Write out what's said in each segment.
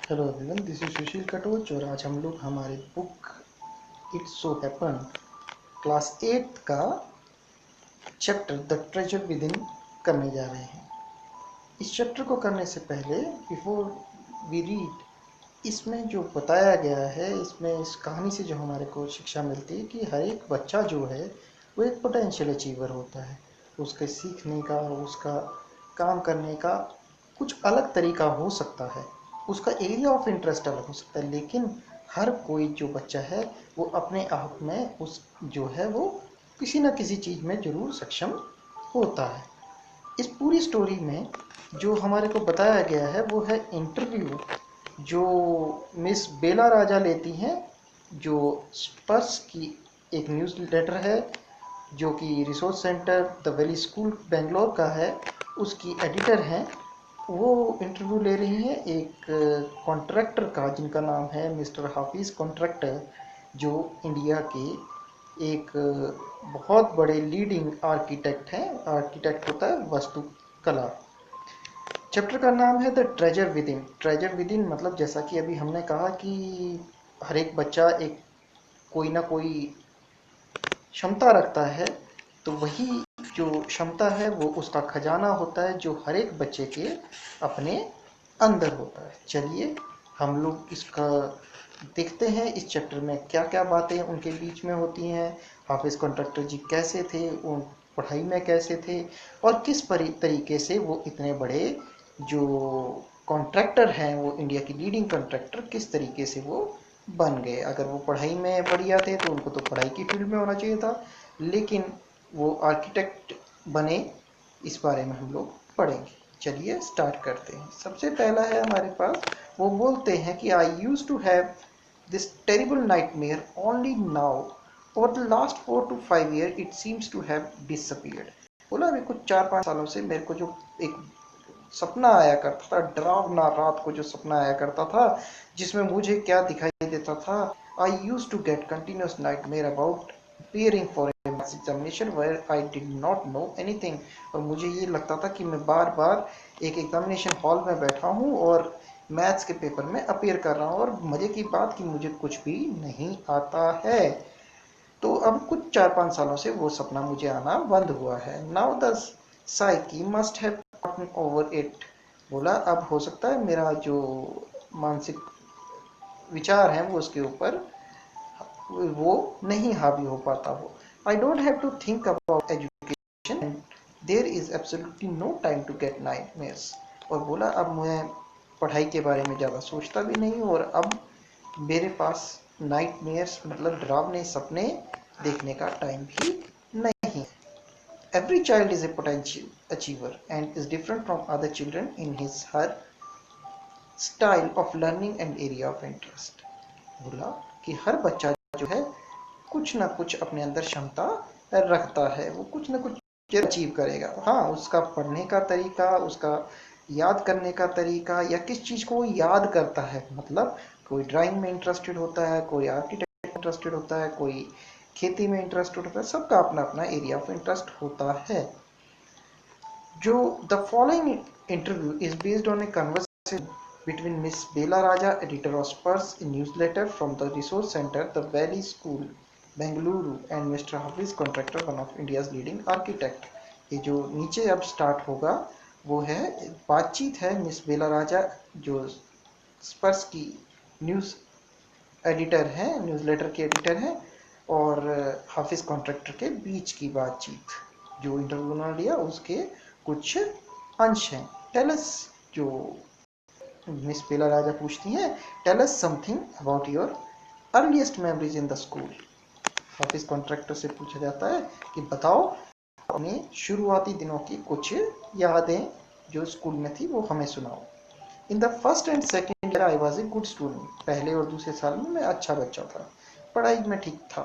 Hello everyone, this is सुशील कटोच और आज हम लोग हमारे book it's so happen class 8 का chapter the treasure with in करने जा रहे हैं। इस चैप्टर को करने से पहले बिफोर वी रीड, इसमें जो बताया गया है, इसमें इस कहानी से जो हमारे को शिक्षा मिलती है कि हर एक बच्चा जो है वो एक पोटेंशियल अचीवर होता है। उसके सीखने का, उसका काम करने का कुछ अलग तरीका हो सकता है, उसका एरिया ऑफ इंटरेस्ट अलग हो सकता है, लेकिन हर कोई जो बच्चा है वो अपने आप में उस जो है वो किसी ना किसी चीज़ में जरूर सक्षम होता है। इस पूरी स्टोरी में जो हमारे को बताया गया है वो है इंटरव्यू जो मिस बेला राजा लेती हैं, जो स्पर्श की एक न्यूज़ लेटर है जो कि resource centre the valley school Bangalore का है, उसकी एडिटर हैं। वो इंटरव्यू ले रही हैं एक कॉन्ट्रैक्टर का जिनका नाम है मिस्टर हाफिज कॉन्ट्रैक्टर, जो इंडिया के एक बहुत बड़े लीडिंग आर्किटेक्ट हैं। आर्किटेक्ट होता है वास्तुकला। चैप्टर का नाम है the treasure with in. Treasure with in मतलब जैसा कि अभी हमने कहा कि हर एक बच्चा एक कोई ना कोई क्षमता रखता है, तो वही जो क्षमता है वो उसका खजाना होता है जो हर एक बच्चे के अपने अंदर होता है। चलिए हम लोग इसका देखते हैं इस चैप्टर में क्या क्या बातें उनके बीच में होती हैं। हाफिज कॉन्ट्रैक्टर जी कैसे थे, वो पढ़ाई में कैसे थे, और किस तरीके से वो इतने बड़े जो कॉन्ट्रैक्टर हैं, वो इंडिया की लीडिंग कॉन्ट्रैक्टर किस तरीके से वो बन गए। अगर वो पढ़ाई में बढ़िया थे तो उनको तो पढ़ाई की फील्ड में होना चाहिए था, लेकिन वो आर्किटेक्ट बने, इस बारे में हम लोग पढ़ेंगे। चलिए स्टार्ट करते हैं। सबसे पहला है हमारे पास, वो बोलते हैं कि I use to have this terrible nightmare only now over the last 4 to 5 years it seems to have disappeared. बोला अभी कुछ 4-5 सालों से मेरे को जो एक सपना आया करता था, डरावना रात को जो सपना आया करता था जिसमें मुझे क्या दिखाई देता था, I use to get continuous nightmare about appearing for a maths examination where I did not know anything। और मुझे ये लगता था कि मैं बार बार एक एग्जामिनेशन हॉल में बैठा हूँ और मैथ्स के पेपर में अपीयर कर रहा हूँ, और मजे की बात कि मुझे कुछ भी नहीं आता है। तो अब कुछ 4-5 सालों से वो सपना मुझे आना बंद हुआ है। Now the psyche must have gotten over it. बोला अब हो सकता है मेरा जो मानसिक विचार है वो उसके ऊपर वो नहीं हावी हो पाता हो। I don't have to think about education and there is absolutely no time to get nightmares. और बोला अब मैं पढ़ाई के बारे में ज़्यादा सोचता भी नहीं हूँ, और अब मेरे पास नाइटमेयर्स मतलब डरावने सपने देखने का टाइम भी नहीं है। Every child is a potential achiever and is different from other children in his her style of learning and area of interest। बोला कि हर बच्चा जो है कुछ ना कुछ अपने अंदर क्षमता रखता है, वो कुछ ना कुछ अचीव करेगा। हाँ, उसका पढ़ने का तरीका, उसका याद करने का तरीका, या किस चीज़ को वो याद करता है, मतलब कोई ड्राइंग में इंटरेस्टेड होता है, कोई आर्किटेक्ट में इंटरेस्टेड होता है, कोई खेती में इंटरेस्टेड होता है, सबका अपना अपना एरिया ऑफ इंटरेस्ट होता है। जो the following interview is based on A conversation between Miss Bela Raja, editor of Spurs, a newsletter from the resource center, the Valley School, Bengaluru, and Mr. Hafiz Contractor, one of India's leading architect। ये जो नीचे अब start होगा वो है बातचीत है miss बेला राजा जो स्पर्स की न्यूज़ एडिटर हैं, न्यूज़लेटर के एडिटर हैं, और हाफिज कॉन्ट्रैक्टर के बीच की बातचीत। जो इंटरव्यू उन्होंने लिया उसके कुछ अंश हैं। टेलस, जो मिस बेला राजा पूछती हैं, tell us something about your earliest memories in the school. Office Contractor से पूछा जाता है कि बताओ अपने शुरुआती दिनों की कुछ यादें जो स्कूल में थी वो हमें सुनाओ। In the first and second year I was a good student. पहले और दूसरे साल में मैं अच्छा बच्चा था, पढ़ाई में ठीक था।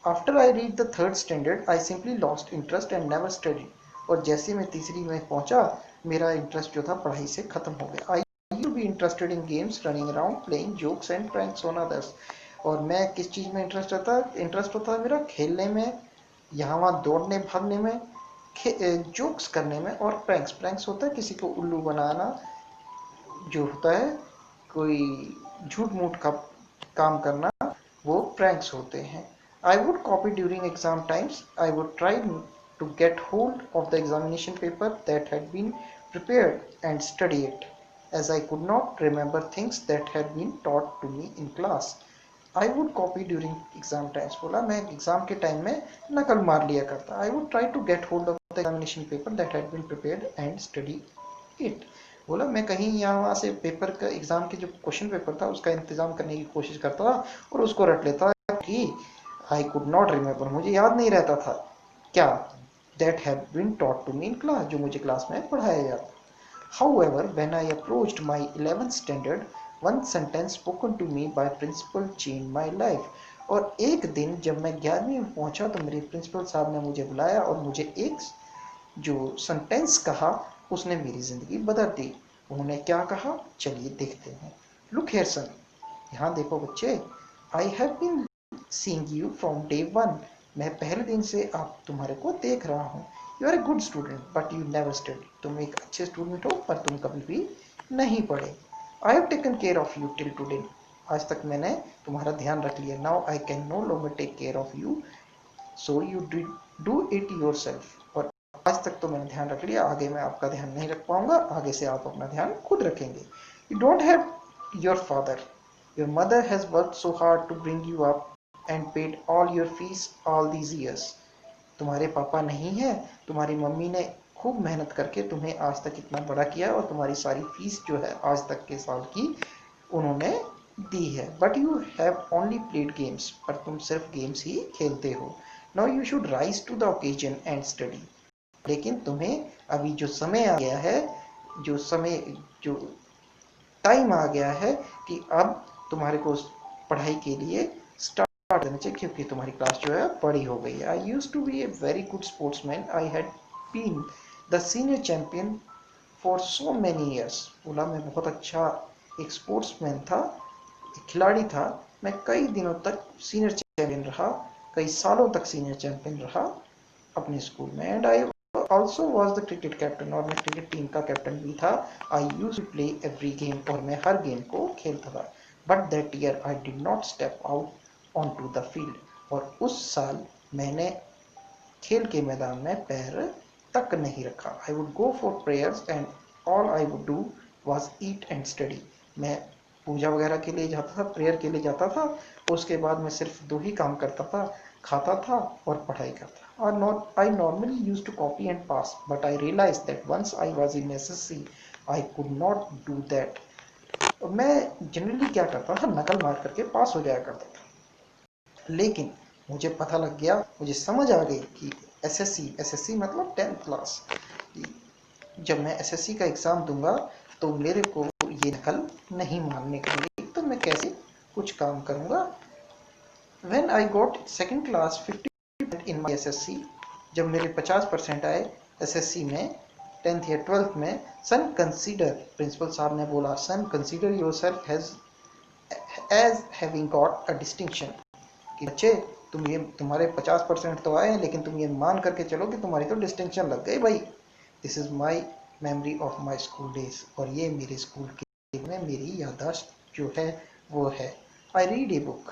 After I read the third standard I simply lost interest and never study. और जैसे मैं तीसरी में पहुंचा मेरा इंटरेस्ट जो था पढ़ाई से खत्म हो गया। I used to be interested in games, running around, playing jokes and pranks on others. और मैं किस चीज़ में इंटरेस्ट होता है मेरा, खेलने में, यहाँ वहाँ दौड़ने भागने में, जोक्स करने में, और प्रैंक्स। प्रैंक्स होता है किसी को उल्लू बनाना, जो होता है कोई झूठ मूठ का काम करना, वो प्रैंक्स होते हैं। I would copy during exam times. I would try to get hold of the examination paper that had been prepared and study it, as I could not remember things that had been taught to me in class. I would copy during exam times, बोला मैं exam के time में नकल मार लिया करता। I would try to get hold of the examination paper that had been prepared and study it. बोला मैं कहीं यहाँ वहाँ से पेपर का, एग्जाम के जो क्वेश्चन पेपर था उसका इंतजाम करने की कोशिश करता था और उसको रट लेता कि आई कुड नॉट रिमेंबर, मुझे याद नहीं रहता था क्या, that had been taught to me in class, जो मुझे क्लास में पढ़ाया जाता। However, when I approached my 11th standard, one sentence spoken to me by principal changed my life. और एक दिन जब मैं 11वीं में पहुंचा तो मेरे प्रिंसिपल साहब ने मुझे बुलाया और मुझे एक जो सेंटेंस कहा उसने मेरी जिंदगी बदल दी। उन्होंने क्या कहा, चलिए देखते हैं। लुक हियर सन, यहाँ देखो बच्चे, I have been seeing you from day one. मैं पहले दिन से आप तुम्हारे को देख रहा हूँ। You are a good student but you never study. तुम एक अच्छे स्टूडेंट हो पर तुम कभी भी नहीं पढ़े। I have taken care of you till today. आज तक मैंने तुम्हारा ध्यान रख लिया। Now I can no longer take care of you, so you do it yourself. और आज तक तो मैंने ध्यान रख लिया, आगे मैं आपका ध्यान नहीं रख पाऊंगा, आगे से आप अपना ध्यान खुद रखेंगे। You don't have your father, your mother has worked so hard to bring you up and paid all your fees all these years. तुम्हारे पापा नहीं है, तुम्हारी मम्मी ने खूब मेहनत करके तुम्हें आज तक इतना बड़ा किया और तुम्हारी सारी फीस जो है आज तक के साल की उन्होंने दी है। But you have only played games, पर तुम सिर्फ गेम्स ही खेलते हो। Now you should rise to the occasion and study. लेकिन तुम्हें अभी जो समय आ गया है, जो टाइम आ गया है कि अब तुम्हारे को पढ़ाई के लिए स्टार्ट करना चाहिए, क्योंकि तुम्हारी क्लास जो है बड़ी हो गई है। I use to be a very good sportsman. I had been the senior champion for so many years. बोला मैं बहुत अच्छा एक स्पोर्ट्समैन था, एक खिलाड़ी था। मैं कई दिनों तक सीनियर चैंपियन रहा, कई सालों तक सीनियर चैंपियन रहा अपने स्कूल में। And I also was the cricket captain, और मैं क्रिकेट टीम का कैप्टन भी था। I use to play every game, और मैं हर गेम को खेलता था। But that year I did not step out on to the field. और उस साल मैंने खेल के मैदान में पैर तक नहीं रखा। I would go for prayers and all I would do was eat and study. मैं पूजा वगैरह के लिए जाता था, प्रेयर के लिए जाता था, उसके बाद मैं सिर्फ दो ही काम करता था, खाता था और पढ़ाई करता। और not I normally use to copy and pass, but I realize that once I was in SSC I could not do that. मैं जनरली क्या करता था, नकल मार करके पास हो जाया करता था। लेकिन मुझे पता लग गया, मुझे समझ आ गई कि एसएससी मतलब 10th क्लास, जब मैं एसएससी का एग्ज़ाम दूंगा तो मेरे को ये नकल नहीं मानने के लिए, तो मैं कैसे कुछ काम करूंगा। When I got second class 50% in my SSC, जब मेरे 50% आए एसएससी में 10th या 12th में, सन कंसीडर, प्रिंसिपल साहब ने बोला, son consider yourself as having got a distinction. कि बच्चे तुम्हारे 50% तो आए हैं, लेकिन तुम ये मान करके चलो कि तुम्हारी तो डिस्टिंक्शन लग गई भाई। This is my memory of my school days, और ये मेरे स्कूल के में मेरी याददाश्त जो है वो है। I read a book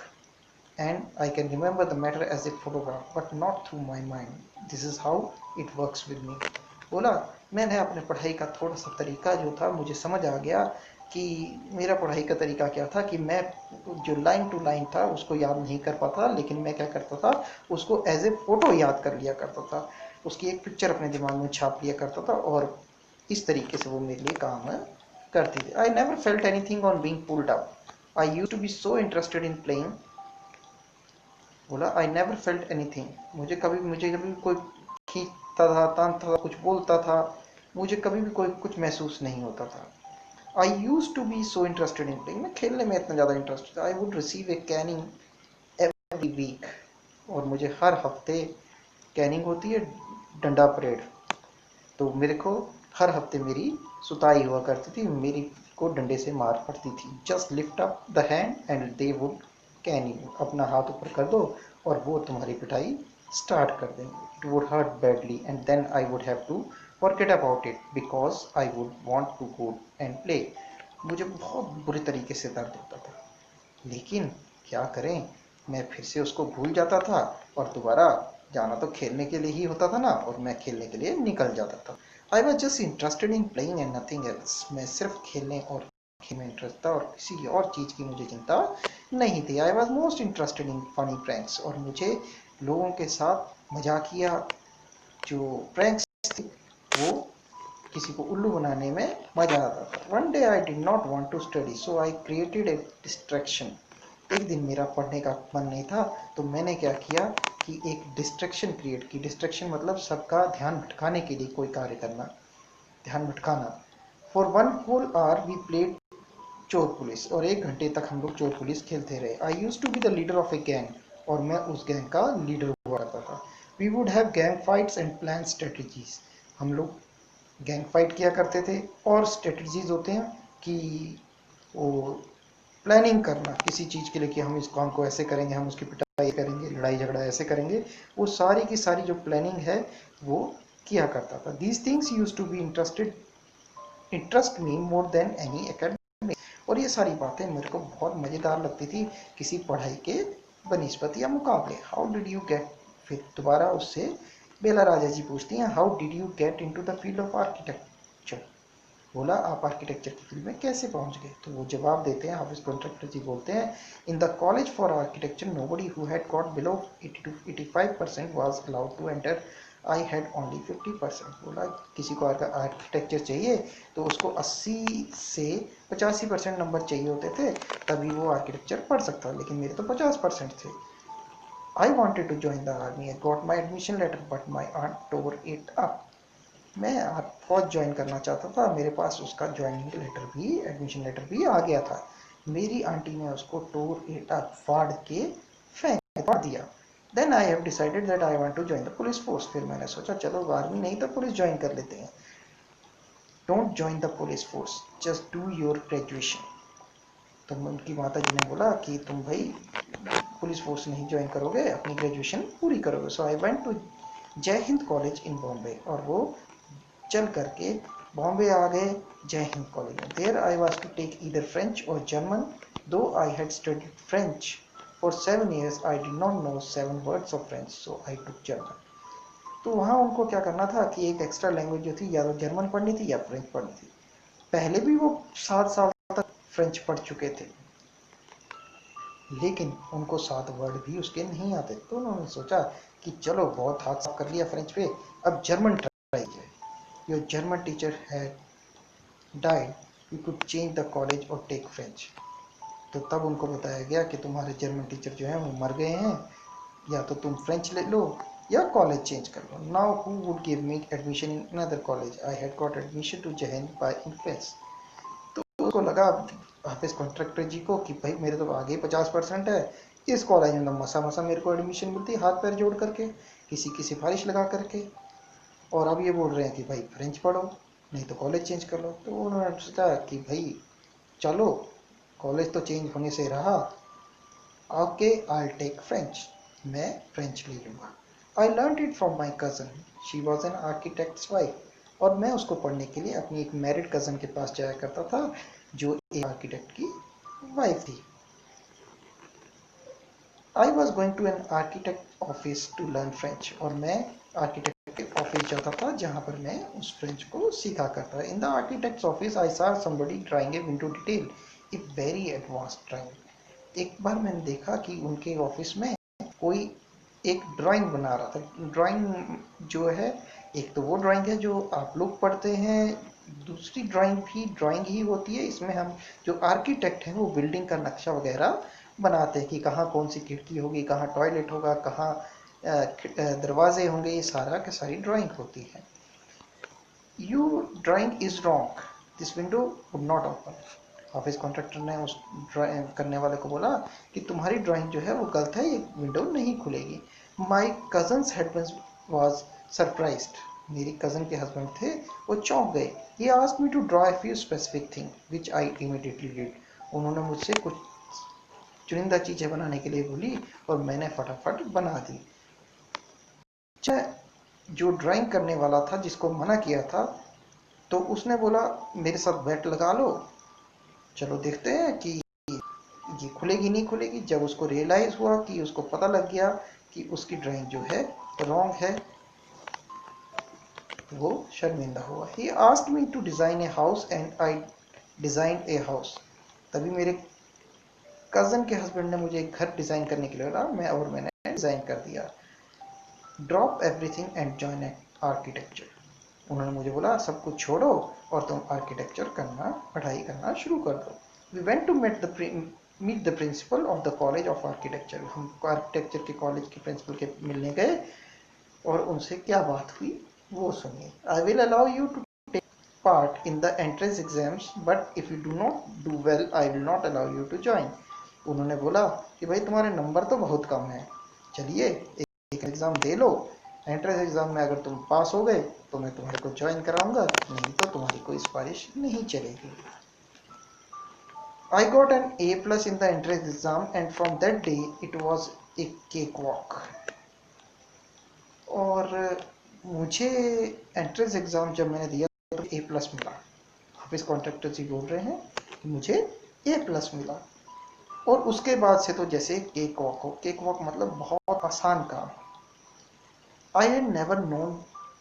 and I can remember the matter as a photograph but not through my mind. This is how it works with me. बोला मैंने अपने पढ़ाई का थोड़ा सा तरीका जो था, मुझे समझ आ गया कि मेरा पढ़ाई का तरीका क्या था, कि मैं जो लाइन टू लाइन था उसको याद नहीं कर पाता, लेकिन मैं क्या करता था, उसको एज ए फोटो याद कर लिया करता था, उसकी एक पिक्चर अपने दिमाग में छाप लिया करता था, और इस तरीके से वो मेरे लिए काम करती थी। I never felt anything on being pulled up. I used to be so interested in playing. बोला आई नेवर फेल्ट एनीथिंग, मुझे कभी कोई खींचता था, तानता था, कुछ बोलता था, मुझे कभी भी कोई कुछ महसूस नहीं होता था। I use to be so interested in playing, मैं खेलने में इतना ज़्यादा इंटरेस्टेड था। I would receive a caning every week, और मुझे हर हफ्ते, कैनिंग होती है डंडा परेड, तो मेरे को हर हफ्ते मेरी सुताई हुआ करती थी, मेरी को डंडे से मार पड़ती थी। Just lift up the hand and they would can you, अपना हाथ ऊपर कर दो और वो तुम्हारी पिटाई स्टार्ट कर देंगे। It would hurt badly and then I would have to forget about it because I would want to go and play. मुझे बहुत बुरे तरीके से दर्द होता था, लेकिन क्या करें, मैं फिर से उसको भूल जाता था और दोबारा जाना तो खेलने के लिए ही होता था ना, और मैं खेलने के लिए निकल जाता था। I was just interested in playing and nothing else. मैं सिर्फ खेलने और खेल में इंटरेस्ट था और किसी और चीज़ की मुझे चिंता नहीं थी। I was most interested in funny pranks, और मुझे लोगों के साथ मजाकिया जो प्रैंक्स थे वो किसी को उल्लू बनाने में मजा आता था। One day I did not want to study, so I created a distraction. एक दिन मेरा पढ़ने का मन नहीं था, तो मैंने क्या किया कि एक डिस्ट्रैक्शन क्रिएट की। डिस्ट्रैक्शन मतलब सबका ध्यान भटकाने के लिए कोई कार्य करना, ध्यान भटकाना। For one whole hour we played चोर पुलिस, और 1 घंटे तक हम लोग चोर पुलिस खेलते रहे। I use to be the leader of a gang, और मैं उस गैंग का लीडर हुआ करता था। We would have gang fights and plan strategies. हम लोग गैंग फाइट किया करते थे, और स्ट्रेटजीज होते हैं कि वो प्लानिंग करना किसी चीज़ के लिए कि हम इस काम को ऐसे करेंगे, हम उसकी पिटाई करेंगे, लड़ाई झगड़ा ऐसे करेंगे। वो सारी की सारी जो प्लानिंग है वो किया करता था। These things use to be interest me more than any academic. और ये सारी बातें मेरे को बहुत मज़ेदार लगती थी किसी पढ़ाई के बनिस्बत या मुकाबले। हाउ डिड यू गेट, फिर दोबारा उससे बेला राजा जी पूछती हैं, how did you get into the field of architecture. बोला आप आर्किटेक्चर की फील्ड में कैसे पहुंच गए। तो वो जवाब देते हैं, हाफिज कॉन्ट्रैक्टर जी बोलते हैं, in the college for architecture nobody who had got below 80 to 85% was allowed to enter, I had only 50%। बोला किसी को आर्किटेक्चर चाहिए तो उसको 80 से 85% नंबर चाहिए होते थे, तभी वो आर्किटेक्चर पढ़ सकता, लेकिन मेरे तो 50% थे। I wanted to join the army, I got my admission letter but my aunt tore it up. मैं फौज ज्वाइन करना चाहता था, मेरे पास उसका ज्वाइनिंग लेटर भी, एडमिशन लेटर भी आ गया था। मेरी आंटी ने उसको टोर इट अप, फाड़ के फाड़ दिया। Then I have decided that I want to join the police force. फिर मैंने सोचा चलो आर्मी नहीं तो पुलिस ज्वाइन कर लेते हैं। Don't join the police force, just do your graduation. तो उनकी माता जी ने बोला कि तुम भाई पुलिस फोर्स नहीं ज्वाइन करोगे, अपनी ग्रेजुएशन पूरी करोगे। सो I went to Jai Hind college in Bombay, और वो चल करके बॉम्बे आ गए जय हिंद कॉलेज में। There I was to take either French और German, though I had studied French for 7 years, I did not know 7 words of French, so I took German. तो वहाँ उनको क्या करना था कि एक एक्स्ट्रा लैंग्वेज जो थी, या तो जर्मन पढ़नी थी या फ्रेंच पढ़नी थी। पहले भी वो 7 साल तक फ्रेंच पढ़ चुके थे, लेकिन उनको 7 वर्ड भी उसके नहीं आते। तो उन्होंने सोचा कि चलो बहुत हाथ साफ कर लिया फ्रेंच पे, अब जर्मन ट्राई किया। Your German teacher had died, you could change the college और टेक फ्रेंच। तो तब उनको बताया गया कि तुम्हारे जर्मन टीचर जो हैं वो मर गए हैं, या तो तुम फ्रेंच ले लो या कॉलेज चेंज कर लो। Now who would give me admission in another college, I had got admission to Jai Hind bye influence. तो उसको लगा हाफिज कॉन्ट्रैक्टर जी को कि भाई मेरे तो आगे 50% है, इस कॉलेज में तो मसा मसा मेरे को एडमिशन मिलती है हाथ पैर जोड़ करके, किसी की सिफारिश लगा करके, और अब ये बोल रहे हैं कि भाई फ्रेंच पढ़ो नहीं तो कॉलेज चेंज कर लो। तो उन्होंने सोचा कि भाई चलो कॉलेज तो चेंज होने से रहा, ओके आई टेक फ्रेंच, मैं फ्रेंच ले लूँगा। I learn it from my cousin, she was an architects wife, और मैं उसको पढ़ने के लिए अपनी एक मैरिड कज़न के पास जाया करता था जो एक आर्किटेक्ट की वाइफ थी। I was going to an architect office to learn French, और मैं आर्किटेक्ट के ऑफिस जाता था जहाँ पर मैं उस फ्रेंच को सीखा करता था। In the architects office I saw somebody drawing a window detail, a very advanced drawing। एक बार मैंने देखा कि उनके ऑफिस में कोई एक ड्राइंग बना रहा था। ड्राइंग जो है, एक तो वो ड्राइंग है जो आप लोग पढ़ते हैं, दूसरी ड्राइंग भी ड्राइंग ही होती है। इसमें हम जो आर्किटेक्ट हैं वो बिल्डिंग का नक्शा वगैरह बनाते हैं कि कहाँ कौन सी खिड़की होगी, कहाँ टॉयलेट होगा, कहाँ दरवाजे होंगे, ये सारा की सारी ड्राइंग होती है। You drawing is wrong, this window would not open. Office contractor ने उस ड्राइंग करने वाले को बोला कि तुम्हारी ड्राइंग जो है वो गलत है, ये विंडो नहीं खुलेगी। My cousin's husband was surprised, मेरी कज़न के हस्बैंड थे, वो चौंक गए। He asked me to draw a few specific thing which I immediately did। उन्होंने मुझसे कुछ चुनिंदा चीज़ें बनाने के लिए बोली और मैंने फटाफट बना दी। जो ड्राइंग करने वाला था जिसको मना किया था, तो उसने बोला मेरे साथ बेट लगा लो चलो देखते हैं कि ये खुलेगी नहीं खुलेगी। जब उसको रियलाइज हुआ कि उसको पता लग गया कि उसकी ड्राइंग जो है रॉन्ग है, वो शर्मिंदा हुआ। He asked me to design a house and I design a house. तभी मेरे कजन के हस्बैंड ने मुझे एक घर डिजाइन करने के लिए बोला, मैंने डिजाइन कर दिया। Drop everything and join architecture. उन्होंने मुझे बोला सब कुछ छोड़ो और तुम आर्किटेक्चर करना, पढ़ाई करना शुरू कर दो। We went to meet the principal of the college of architecture. हम आर्किटेक्चर के कॉलेज के प्रिंसिपल के मिलने गए और उनसे क्या बात हुई वो सुनिए। I will allow you to take part in the entrance exams but if you do not do well I will not allow you to join. उन्होंने बोला कि भाई तुम्हारे नंबर तो बहुत कम है, चलिए एक एग्जाम दे लो, एंट्रेंस एग्जाम में अगर तुम पास हो गए तो मैं तुम्हारे को ज्वाइन कराऊंगा, नहीं तो तुम्हारी कोई सिफारिश नहीं चलेगी। I got an A plus in the entrance exam and from that day it was a cakewalk. और मुझे एंट्रेंस एग्जाम जब मैंने दिया तो A प्लस मिला। ऑफिस कॉन्ट्रैक्टर जी बोल रहे हैं कि मुझे A प्लस मिला। और उसके बाद से तो जैसे केक वॉक हो। केक वॉक मतलब बहुत आसान काम। I had never known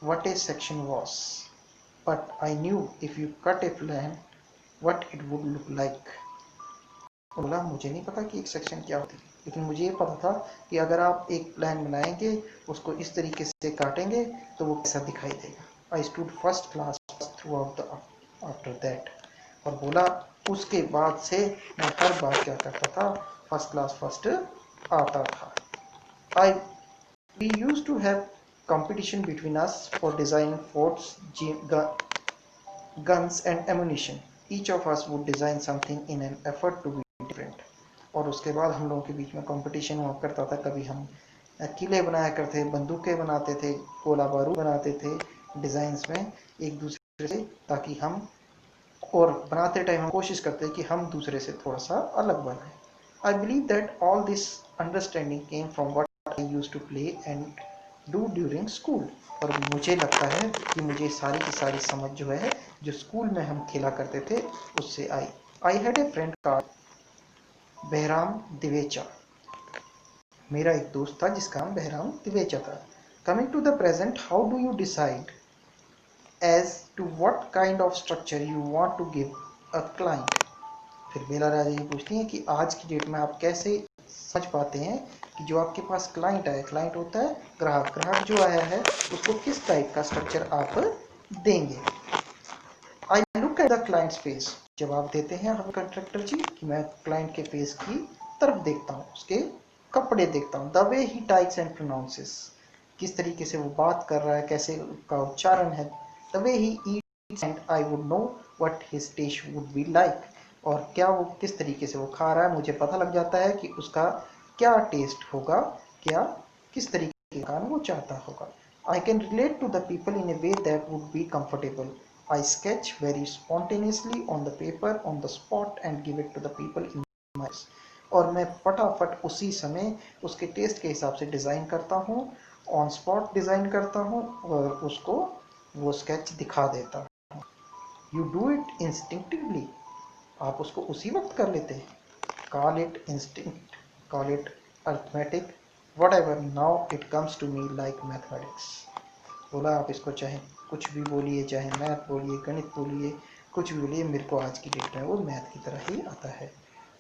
what a section was, but I knew if you cut a plan, what it would look like. बोला मुझे नहीं पता कि एक सेक्शन क्या होती, लेकिन मुझे ये पता था कि अगर आप एक प्लान बनाएंगे, उसको इस तरीके से काटेंगे तो वो कैसा दिखाई देगा। I stood first class through out the after that. और बोला उसके बाद से मैं हर बार क्या करता था, फर्स्ट क्लास फर्स्ट आता था। I we use to have competition between us for designing forts, guns and ammunition. Each of us would design something in an effort to be different. और उसके बाद हम लोगों के बीच में कंपटीशन हुआ करता था। कभी हम किले बनाया करते, बंदूकें बनाते थे, गोला बारूद बनाते थे डिजाइन्स में एक दूसरे से, ताकि हम और बनाते टाइम हम कोशिश करते कि हम दूसरे से थोड़ा सा अलग बनाए। I believe that all this understanding came from what I used to play and do during school. और मुझे लगता है कि मुझे सारी की सारी समझ जो है जो स्कूल में हम खेला करते थे उससे आई। आई हैड ए फ्रेंड का बहराम दिवेचा। मेरा एक दोस्त था जिसका नाम बहराम दिवेचा था। Coming to the present, how do you decide as to what kind of structure you want to give a client. फिर बेला राजा ये पूछती हैं कि आज की डेट में आप कैसे समझ पाते हैं कि जो आपके पास क्लाइंट आया, क्लाइंट होता है ग्राहक, ग्राहक जो आया है उसको किस टाइप का स्ट्रक्चर आप देंगे। I look at the clients face. जवाब देते हैं हम कंट्रैक्टर जी कि मैं क्लाइंट के फेस की तरफ देखता हूँ, उसके कपड़े देखता हूँ। The way he types and pronounces, किस तरीके से वो बात कर रहा है, कैसे उसका उच्चारण है। The way he eats and I would know what his taste would be like. और क्या वो किस तरीके से वो खा रहा है, मुझे पता लग जाता है कि उसका क्या टेस्ट होगा, क्या किस तरीके का वो चाहता होगा। I can relate to the people in a way that would be comfortable. I sketch very spontaneously on the paper on the spot and give it to the people in my house. और मैं फटाफट उसी समय उसके test के हिसाब से design करता हूँ, ऑन स्पॉट डिज़ाइन करता हूँ और उसको वो स्केच दिखा देता हूँ। यू डू इट इंस्टिंक्टिवली, आप उसको उसी वक्त कर लेते हैं। Call it instinct, call it arithmetic, whatever, now it comes to me like mathematics. बोला आप इसको चाहे कुछ भी बोलिए, चाहे मैथ बोलिए, गणित बोलिए, कुछ भी बोलिए, मेरे को आज की डेट में वो मैथ की तरह ही आता है।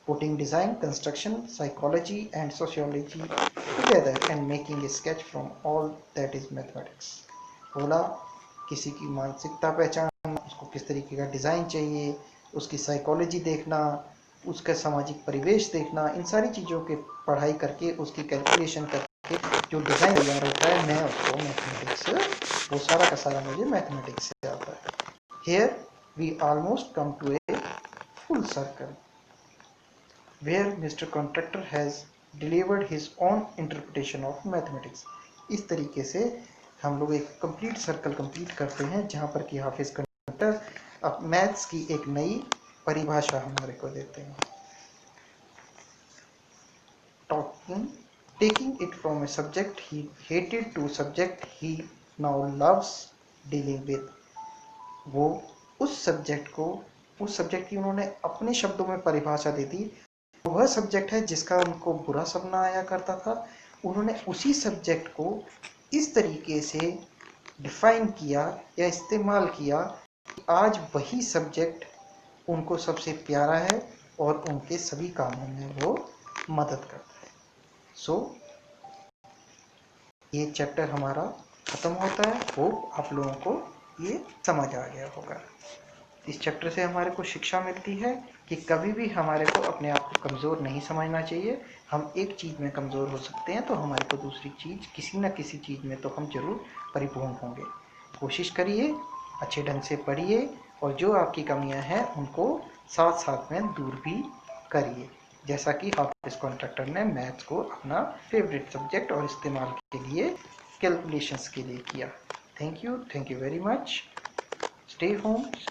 Putting design, construction, psychology and sociology together and making a sketch from all that is mathematics. बोला किसी की मानसिकता पहचानना, उसको किस तरीके का डिज़ाइन चाहिए, उसकी साइकोलॉजी देखना, उसका सामाजिक परिवेश देखना, इन सारी चीज़ों के पढ़ाई करके उसकी कैलकुलेशन करके जो डिज़ाइन तैयार होता है, मैं उसको मैथमेटिक्स, वो सारा का सारा मुझे मैथमेटिक्स से आता है। Here we almost come to a full circle where mister Contractor has delivered his own interpretation of mathematics. इस तरीके से हम लोग एक कंप्लीट सर्कल कंप्लीट करते हैं जहाँ पर कि हाफिज कॉन्ट्रैक्टर अब मैथ्स की एक नई परिभाषा हमारे को देते हैं। Talking taking it from a subject he hated to subject he now loves dealing with। वो उस सब्जेक्ट को उस सब्जेक्ट की उन्होंने अपने शब्दों में परिभाषा दे दी। वह सब्जेक्ट है जिसका उनको बुरा सपना आया करता था, उन्होंने उसी सब्जेक्ट को इस तरीके से डिफाइन किया या इस्तेमाल किया कि आज वही सब्जेक्ट उनको सबसे प्यारा है और उनके सभी कामों में वो मदद करता है। सो ये चैप्टर हमारा खत्म होता है। होप आप लोगों को ये समझ आ गया होगा। इस चैप्टर से हमारे को शिक्षा मिलती है कि कभी भी हमारे को अपने आप को कमज़ोर नहीं समझना चाहिए। हम एक चीज़ में कमज़ोर हो सकते हैं तो हमारे को दूसरी चीज़, किसी न किसी चीज़ में तो हम जरूर परिपूर्ण होंगे। कोशिश करिए, अच्छे ढंग से पढ़िए और जो आपकी कमियां हैं उनको साथ साथ में दूर भी करिए, जैसा कि हाफिज कॉन्ट्रैक्टर ने मैथ्स को अपना फेवरेट सब्जेक्ट और इस्तेमाल के लिए, कैलकुलेशंस के लिए किया। Thank you very much. Stay home,